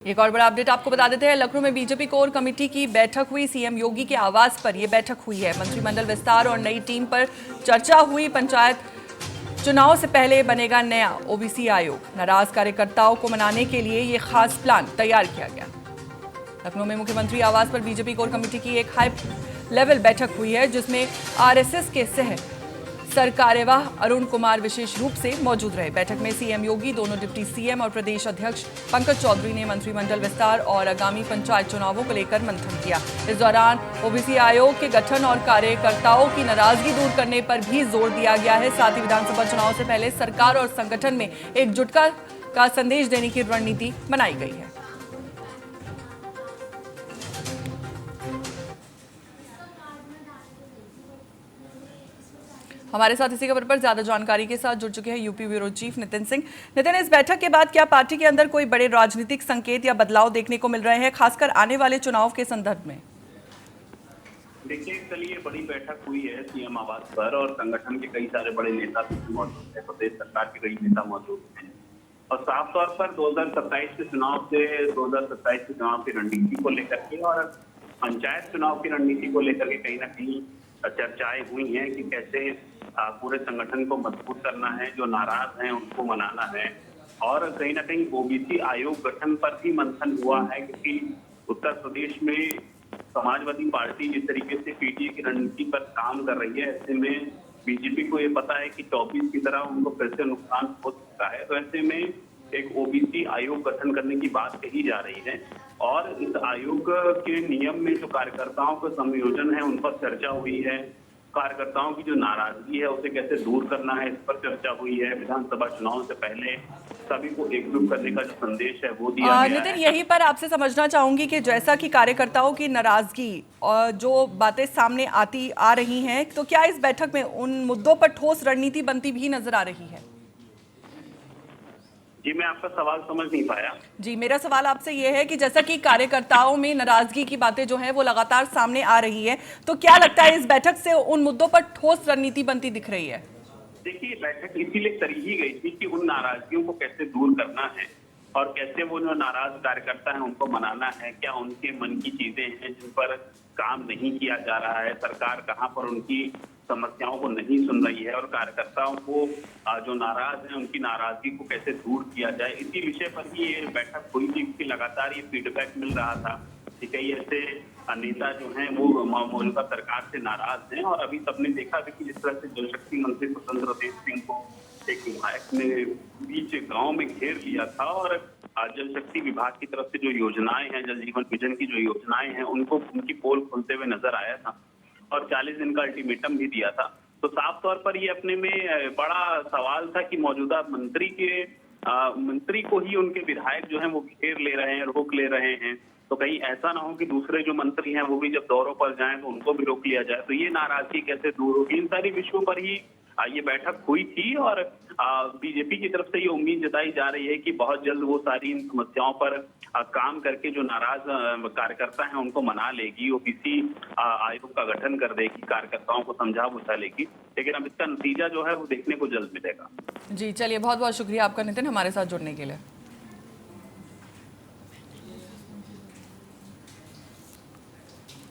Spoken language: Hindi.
एक और बड़ा अपडेट आपको बता देते हैं। लखनऊ में बीजेपी कोर कमेटी की बैठक हुई। सीएम योगी के आवास पर यह बैठक हुई है। मंत्रिमंडल विस्तार और नई टीम पर चर्चा हुई। पंचायत चुनाव से पहले बनेगा नया ओबीसी आयोग। नाराज कार्यकर्ताओं को मनाने के लिए ये खास प्लान तैयार किया गया। लखनऊ में मुख्यमंत्री आवास पर बीजेपी कोर कमेटी की एक हाई लेवल बैठक हुई है, जिसमें आरएसएस के सह सरकार्यवाह अरुण कुमार विशेष रूप से मौजूद रहे। बैठक में सीएम योगी, दोनों डिप्टी सीएम और प्रदेश अध्यक्ष पंकज चौधरी ने मंत्रिमंडल विस्तार और आगामी पंचायत चुनावों को लेकर मंथन किया। इस दौरान ओबीसी आयोग के गठन और कार्यकर्ताओं की नाराजगी दूर करने पर भी जोर दिया गया है। साथ ही विधानसभा चुनाव से पहले सरकार और संगठन में एकजुटता का संदेश देने की रणनीति बनाई गई है। हमारे साथ इसी खबर पर ज्यादा जानकारी के साथ जुड़ चुके हैं UP bureau chief Nitin Singh. Nitin, इस बैठक के बाद क्या पार्टी के अंदर कोई बड़े राजनीतिक संकेत या बदलाव देखने को मिल रहे हैं, खासकर आने वाले चुनाव के संदर्भ में? देखिए, कल ये बड़ी बैठक हुई है सीएम आवास पर और संगठन के कई सारे बड़े नेता मौजूद हैं, प्रदेश सरकार के कई नेता मौजूद हैं और साफ तौर पर 2027 के चुनाव से 2027 के चुनाव की रणनीति को लेकर के और पंचायत चुनाव की रणनीति को लेकर के कहीं ना कहीं चर्चाएं हुई हैं कि कैसे पूरे संगठन को मजबूत करना है, जो नाराज हैं उनको मनाना है और कहीं ना कहीं ओबीसी आयोग गठन पर भी मंथन हुआ है, क्योंकि उत्तर प्रदेश में समाजवादी पार्टी जिस तरीके से पीटीए की रणनीति पर काम कर रही है, ऐसे में बीजेपी को ये पता है कि 24 की तरह उनको फिर से नुकसान हो सकता है। तो ऐसे में एक ओबीसी आयोग गठन करने की बात कही जा रही है और इस आयोग के नियम में जो कार्यकर्ताओं का संयोजन है उन पर चर्चा हुई है। कार्यकर्ताओं की जो नाराजगी है उसे कैसे दूर करना है, इस पर चर्चा हुई है। विधानसभा चुनाव से पहले सभी को एकजुट करने का जो संदेश है वो दिया गया है। नितिन, यहीं पर आपसे समझना चाहूंगी कि जैसा कि कार्यकर्ताओं की नाराजगी और जो बातें सामने आ रही हैं, तो क्या इस बैठक में उन मुद्दों पर ठोस रणनीति बनती भी नजर आ रही है? जी, मैं आपका सवाल समझ नहीं पाया। जी, मेरा सवाल आपसे ये है कि जैसा कि कार्यकर्ताओं में नाराजगी की बातें जो हैं वो लगातार सामने आ रही है, तो क्या लगता है इस बैठक से उन मुद्दों पर ठोस रणनीति बनती दिख रही है? देखिए, बैठक इसीलिए करी ही गई थी कि उन नाराजगियों को कैसे दूर करना है और कैसे वो जो नाराज कार्यकर्ता है उनको मनाना है। क्या उनके मन की चीजें हैं जिन पर काम नहीं किया जा रहा है, सरकार कहाँ पर उनकी समस्याओं को नहीं सुन रही है और कार्यकर्ताओं को जो नाराज हैं उनकी नाराजगी को कैसे दूर किया जाए, इसी विषय पर ही ये बैठक हुई थी। कि लगातार ये फीडबैक मिल रहा था कि कई ऐसे नेता जो हैं वो मौजूदा सरकार से नाराज हैं और अभी सबने देखा कि जिस तरह से जल शक्ति मंत्री स्वतंत्र देव सिंह को एक विधायक ने बीच गांव में घेर लिया था और जल शक्ति विभाग की तरफ से जो योजनाएं हैं, जल जीवन मिशन की जो योजनाएं हैं, उनको उनकी पोल खुलते हुए नजर आया था और 40 दिन का अल्टीमेटम भी दिया था। तो साफ तौर पर ये अपने में बड़ा सवाल था कि मौजूदा मंत्री को ही उनके विधायक जो हैं वो घेर ले रहे हैं, रोक ले रहे हैं। तो कहीं ऐसा ना हो कि दूसरे जो मंत्री हैं वो भी जब दौरों पर जाएं तो उनको भी रोक लिया जाए। तो ये नाराजगी कैसे दूर होगी, इन सारी विषयों पर ही ये बैठक हुई थी और बीजेपी की तरफ से ये उम्मीद जताई जा रही है कि बहुत जल्द वो सारी इन समस्याओं पर काम करके जो नाराज कार्यकर्ता हैं उनको मना लेगी, ओबीसी आयोग का गठन कर देगी, कार्यकर्ताओं को समझा बुझा लेगी। लेकिन अब इसका नतीजा जो है वो देखने को जल्द मिलेगा। जी, चलिए, बहुत बहुत शुक्रिया आपका नितिन, हमारे साथ जुड़ने के लिए।